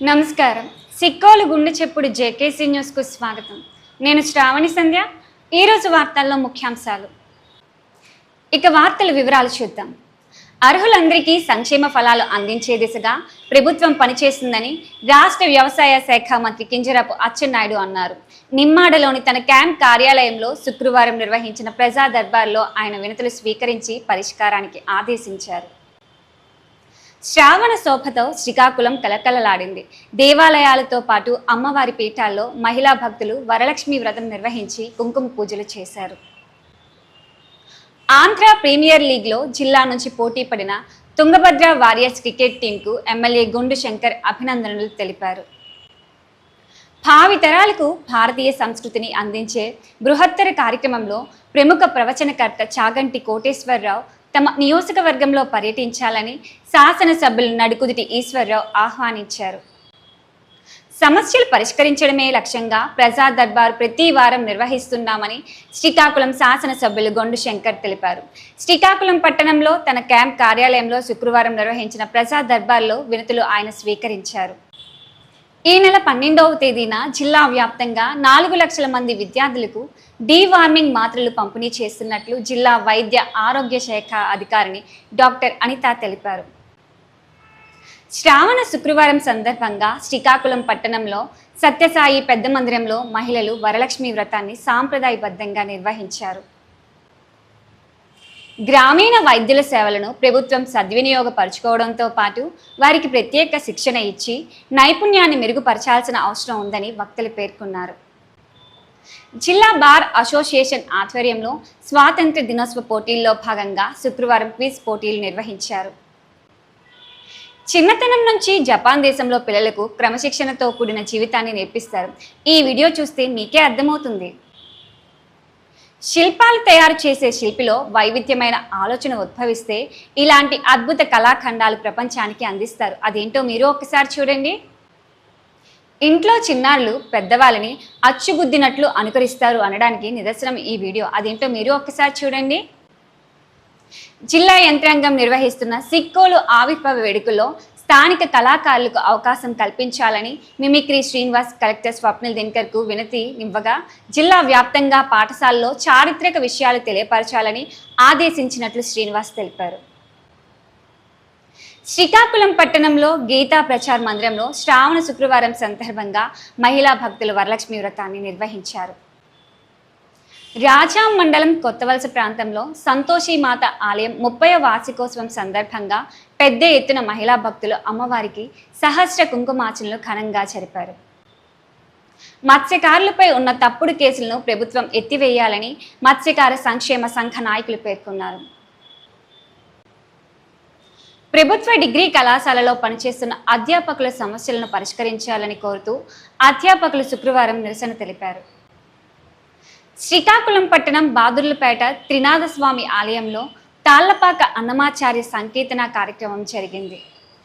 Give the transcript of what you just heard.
నమస్కారం. సిక్కోలు గుండె చెప్పుడు జేకేసీ న్యూస్కు స్వాగతం. నేను శ్రావణి సంధ్య. ఈరోజు వార్తల్లో ముఖ్యాంశాలు. ఇక వార్తల వివరాలు చూద్దాం. అర్హులందరికీ సంక్షేమ ఫలాలు అందించే దిశగా ప్రభుత్వం పనిచేస్తుందని రాష్ట్ర వ్యవసాయ శాఖ మంత్రి కింజరాపు అచ్చెన్నాయుడు అన్నారు. నిమ్మాడలోని తన క్యాంప్ కార్యాలయంలో శుక్రవారం నిర్వహించిన ప్రజా దర్బార్లో ఆయన వినతులు స్వీకరించి పరిష్కారానికి ఆదేశించారు. శ్రావణ శోభతో శ్రీకాకుళం కలకలలాడింది. దేవాలయాలతో పాటు అమ్మవారి పీఠాల్లో మహిళా భక్తులు వరలక్ష్మి వ్రతం నిర్వహించి కుంకుమ పూజలు చేశారు. ఆంధ్ర ప్రీమియర్ లీగ్లో జిల్లా నుంచి పోటీ పడిన తుంగభద్ర వారియర్స్ క్రికెట్ టీంకు ఎమ్మెల్యే గుండు శంకర్ అభినందనలు తెలిపారు. భావితరాలకు భారతీయ సంస్కృతిని అందించే బృహత్తర కార్యక్రమంలో ప్రముఖ ప్రవచనకర్త చాగంటి కోటేశ్వరరావు తమ నియోజకవర్గంలో పర్యటించాలని శాసనసభ్యులు నడుకుదుటి ఈశ్వరరావు ఆహ్వానించారు. సమస్యలు పరిష్కరించడమే లక్ష్యంగా ప్రజా దర్బార్ ప్రతి వారం నిర్వహిస్తున్నామని శ్రీకాకుళం శాసనసభ్యులు గొండు శంకర్ తెలిపారు. శ్రీకాకుళం పట్టణంలో తన క్యాంప్ కార్యాలయంలో శుక్రవారం నిర్వహించిన ప్రజా దర్బార్లో వినతులు ఆయన స్వీకరించారు. ఈ నెల 12వ తేదీన జిల్లా వ్యాప్తంగా 4 లక్షల మంది విద్యార్థులకు డీవార్మింగ్ మాత్రలు పంపిణీ చేస్తున్నట్లు జిల్లా వైద్య ఆరోగ్య శాఖ అధికారిని డాక్టర్ అనిత తెలిపారు. శ్రావణ శుక్రవారం సందర్భంగా శ్రీకాకుళం పట్టణంలో సత్యసాయి పెద్ద మందిరంలో మహిళలు వరలక్ష్మి వ్రతాన్ని సాంప్రదాయబద్ధంగా నిర్వహించారు. గ్రామీణ వైద్యుల సేవలను ప్రభుత్వం సద్వినియోగపరుచుకోవడంతో పాటు వారికి ప్రత్యేక శిక్షణ ఇచ్చి నైపుణ్యాన్ని మెరుగుపరచాల్సిన అవసరం ఉందని వక్తలు పేర్కొన్నారు. జిల్లా బార్ అసోసియేషన్ ఆధ్వర్యంలో స్వాతంత్ర దినోత్సవ పోటీల్లో భాగంగా శుక్రవారం క్విజ్ పోటీలు నిర్వహించారు. చిన్నతనం నుంచి జపాన్ దేశంలో పిల్లలకు క్రమశిక్షణతో కూడిన జీవితాన్ని నేర్పిస్తారు. ఈ వీడియో చూస్తే మీకే అర్థమవుతుంది. శిల్పాలు తయారు చేసే శిల్పిలో వైవిధ్యమైన ఆలోచన ఉద్భవిస్తే ఇలాంటి అద్భుత కళాఖండాలు ప్రపంచానికి అందిస్తారు. అదేంటో మీరు ఒకసారి చూడండి. ఇంట్లో చిన్నారులు పెద్దవాళ్ళని అచ్చుగుద్దినట్లు అనుకరిస్తారు అనడానికి నిదర్శనం ఈ వీడియో. అదేంటో మీరు ఒకసారి చూడండి. జిల్లా యంత్రాంగం నిర్వహిస్తున్న సిక్కోలు ఆవిర్భావ వేడుకల్లో స్థానిక కళాకారులకు అవకాశం కల్పించాలని మిమిక్రీ శ్రీనివాస్ కలెక్టర్ స్వప్నిల్ దినకర్కు వినతి ఇవ్వగా జిల్లా వ్యాప్తంగా పాఠశాలలో చారిత్రక విషయాలు తెలియపరచాలని ఆదేశించినట్లు శ్రీనివాస్ తెలిపారు. శ్రీకాకుళం పట్టణంలో గీతా ప్రచార్ మందిరంలో శ్రావణ శుక్రవారం సందర్భంగా మహిళా భక్తులు వరలక్ష్మి వ్రతాన్ని నిర్వహించారు. రాజాం మండలం కొత్తవలస ప్రాంతంలో సంతోషిమాత ఆలయం 30వ వార్షికోత్సవం సందర్భంగా పెద్ద ఎత్తున మహిళా భక్తులు అమ్మవారికి సహస్ర కుంకుమార్చనలు ఘనంగా జరిపారు. మత్స్యకారులపై ఉన్న తప్పుడు కేసులను ప్రభుత్వం ఎత్తివేయాలని మత్స్యకార సంక్షేమ సంఘ నాయకులు పేర్కొన్నారు. ప్రభుత్వ డిగ్రీ కళాశాలలో పనిచేస్తున్న అధ్యాపకుల సమస్యలను పరిష్కరించాలని కోరుతూ అధ్యాపకులు శుక్రవారం నిరసన తెలిపారు. శ్రీకాకుళం పట్టణం బాదుర్లపేట త్రినాథస్వామి ఆలయంలో తాళ్లపాక అన్నమాచార్య సంకీర్తన కార్యక్రమం జరిగింది.